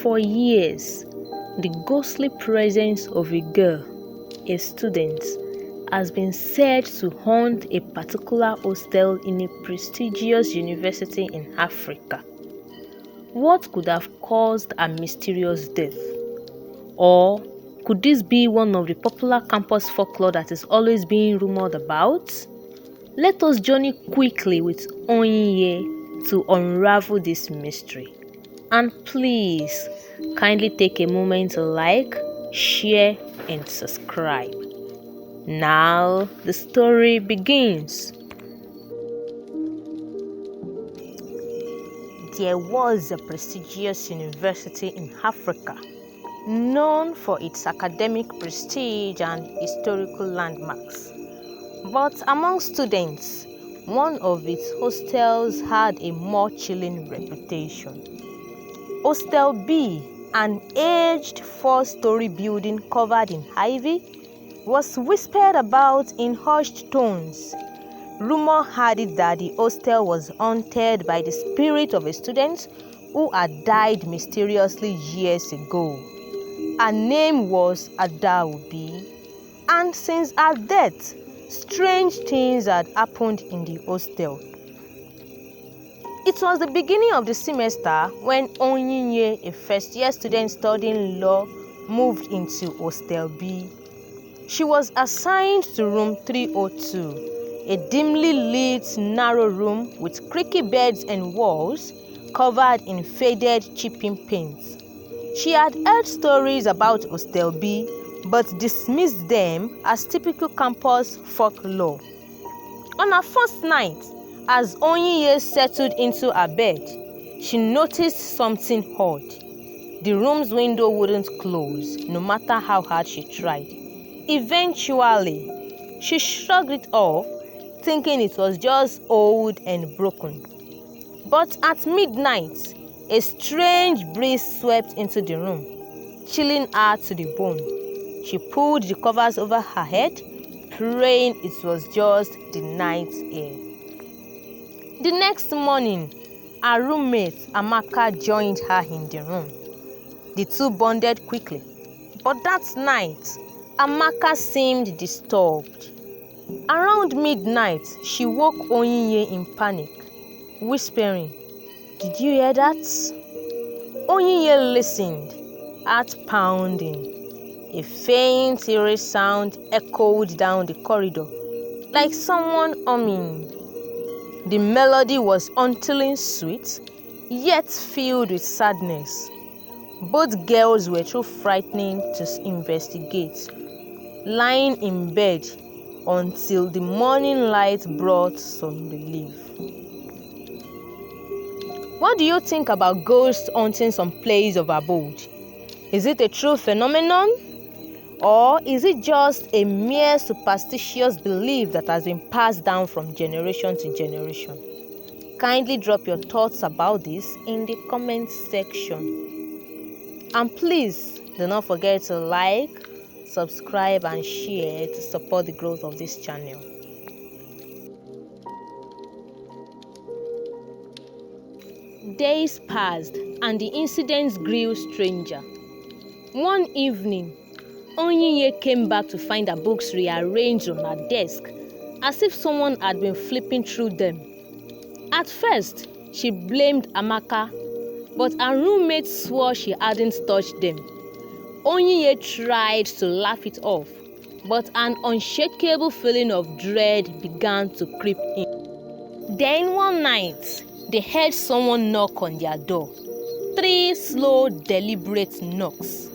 For years, the ghostly presence of a girl, a student, has been said to haunt a particular hostel in a prestigious university in Africa. What could have caused a mysterious death? Or could this be one of the popular campus folklore that is always being rumored about? Let us journey quickly with Onyinye to unravel this mystery. And please, kindly take a moment to like, share, and subscribe. Now, the story begins. There was a prestigious university in Africa, known for its academic prestige and historical landmarks. But among students, one of its hostels had a more chilling reputation. Hostel B, an aged four-story building covered in ivy, was whispered about in hushed tones. Rumor had it that the hostel was haunted by the spirit of a student who had died mysteriously years ago. Her name was Adaobi, and since her death, strange things had happened in the hostel. It was the beginning of the semester when Onyinye, a first-year student studying law, moved into Hostel B. She was assigned to room 302, a dimly lit, narrow room with creaky beds and walls covered in faded chipping paint. She had heard stories about Hostel B, but dismissed them as typical campus folklore. On her first night, as Onyinye settled into her bed, she noticed something odd. The room's window wouldn't close, no matter how hard she tried. Eventually, she shrugged it off, thinking it was just old and broken. But at midnight, a strange breeze swept into the room, chilling her to the bone. She pulled the covers over her head, praying it was just the night air. The next morning, her roommate Amaka joined her in the room. The two bonded quickly, but that night, Amaka seemed disturbed. Around midnight, she woke Onyinye in panic, whispering, "Did you hear that?" Onyinye listened, heart pounding. A faint, eerie sound echoed down the corridor, like someone humming. The melody was hauntingly sweet, yet filled with sadness. Both girls were too frightened to investigate, lying in bed until the morning light brought some relief. What do you think about ghosts haunting some place of abode? Is it a true phenomenon? Or is it just a mere superstitious belief that has been passed down from generation to generation? Kindly drop your thoughts about this in the comment section. And please do not forget to like, subscribe and share to support the growth of this channel. Days passed and the incidents grew stranger. One evening, Onyinye came back to find her books rearranged on her desk, as if someone had been flipping through them. At first, she blamed Amaka, but her roommate swore she hadn't touched them. Onyinye tried to laugh it off, but an unshakable feeling of dread began to creep in. Then one night, they heard someone knock on their door. 3 slow, deliberate knocks.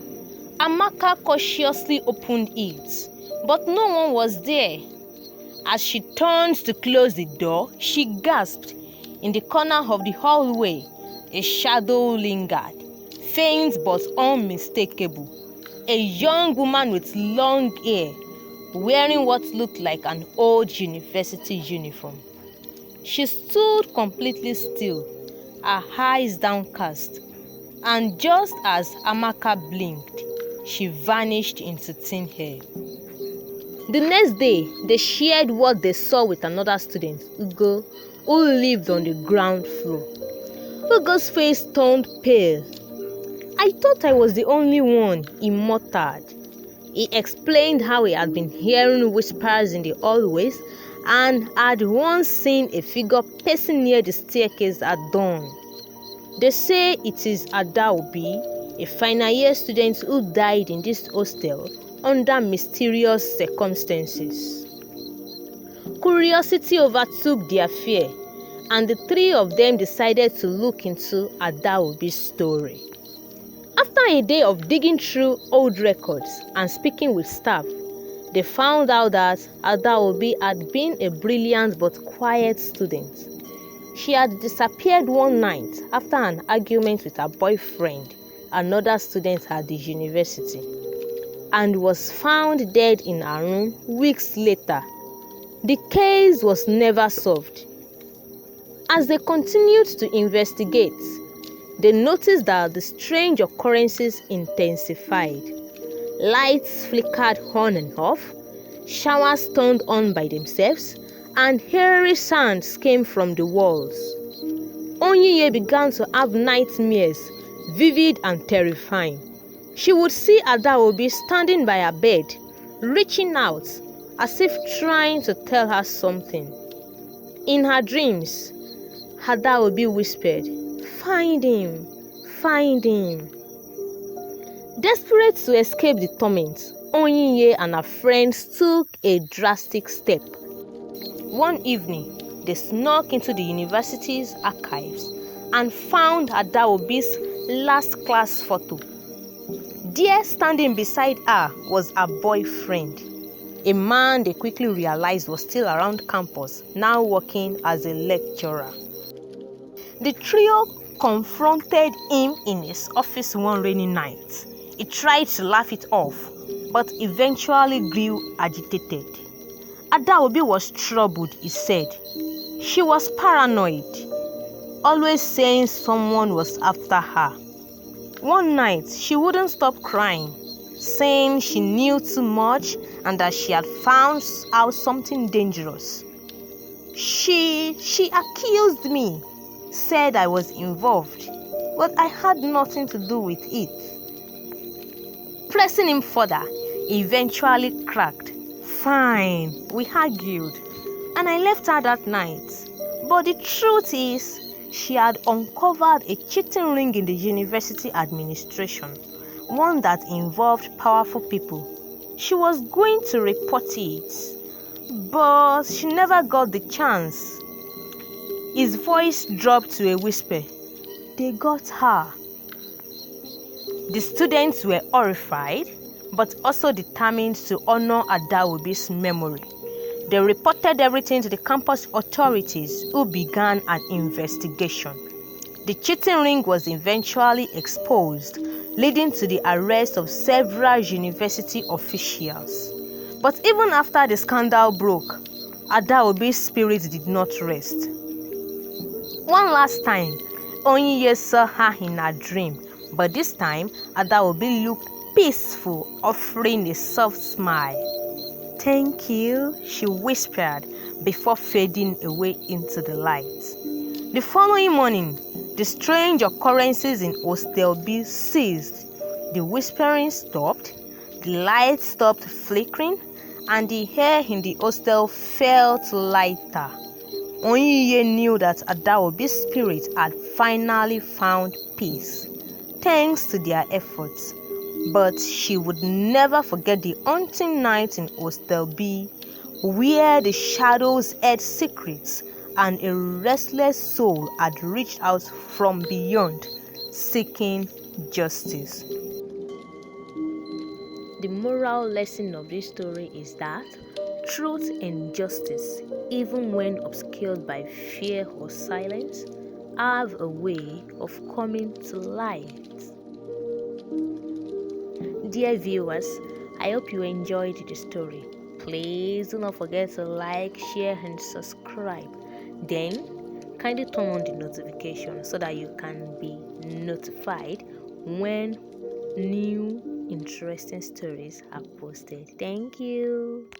Amaka cautiously opened it, but no one was there. As she turned to close the door, she gasped. In the corner of the hallway, a shadow lingered, faint but unmistakable. A young woman with long hair, wearing what looked like an old university uniform. She stood completely still, her eyes downcast, and just as Amaka blinked, she vanished into thin air. The next day, they shared what they saw with another student, Ugo, who lived on the ground floor. Ugo's face turned pale, I thought I was the only one, he muttered. He explained how he had been hearing whispers in the hallways and had once seen a figure pacing near the staircase at dawn. They say it is Adaobi, a final year student who died in this hostel under mysterious circumstances. Curiosity overtook their fear, and the three of them decided to look into Adaobi's story. After a day of digging through old records and speaking with staff, they found out that Adaobi had been a brilliant but quiet student. She had disappeared one night after an argument with her boyfriend, another student at the university, and was found dead in her room weeks later. The case was never solved. As they continued to investigate, they noticed that the strange occurrences intensified. Lights flickered on and off, showers turned on by themselves, and eerie sounds came from the walls. Onyiye began to have nightmares, vivid and terrifying. She would see Adaobi standing by her bed, reaching out, as if trying to tell her something. In her dreams, Adaobi whispered, "Find him, find him." Desperate to escape the torment, Onyiye and her friends took a drastic step. One evening, they snuck into the university's archives and found Adaobi's last class photo. There, standing beside her, was her boyfriend, a man they quickly realized was still around campus, now working as a lecturer. The trio confronted him in his office one rainy night. He tried to laugh it off, but eventually grew agitated. Adaobi was troubled, he said. She was paranoid, always saying someone was after her. One night, she wouldn't stop crying, saying she knew too much and that she had found out something dangerous. She accused me, said I was involved, but I had nothing to do with it. Pressing him further, he eventually cracked. Fine, we argued, and I left her that night. But the truth is, she had uncovered a cheating ring in the university administration, one that involved powerful people. She was going to report it, but she never got the chance. His voice dropped to a whisper. They got her. The students were horrified, but also determined to honor Adaobi's memory. They reported everything to the campus authorities, who began an investigation. The cheating ring was eventually exposed, leading to the arrest of several university officials. But even after the scandal broke, Adaobi's spirit did not rest. One last time, Onyiye saw her in her dream, but this time Adaobi looked peaceful, offering a soft smile. Thank you, she whispered before fading away into the light. The following morning, the strange occurrences in Hostel B ceased. The whispering stopped, the lights stopped flickering, and the air in the hostel felt lighter. Onyiye knew that Adaobi's spirit had finally found peace, thanks to their efforts. But she would never forget the haunting night in Hostel B, where the shadows held secrets and a restless soul had reached out from beyond, seeking justice. The moral lesson of this story is that truth and justice, even when obscured by fear or silence, have a way of coming to light. Dear viewers, I hope you enjoyed the story. Please do not forget to like, share and subscribe. Then, kindly turn on the notification so that you can be notified when new interesting stories are posted. Thank you.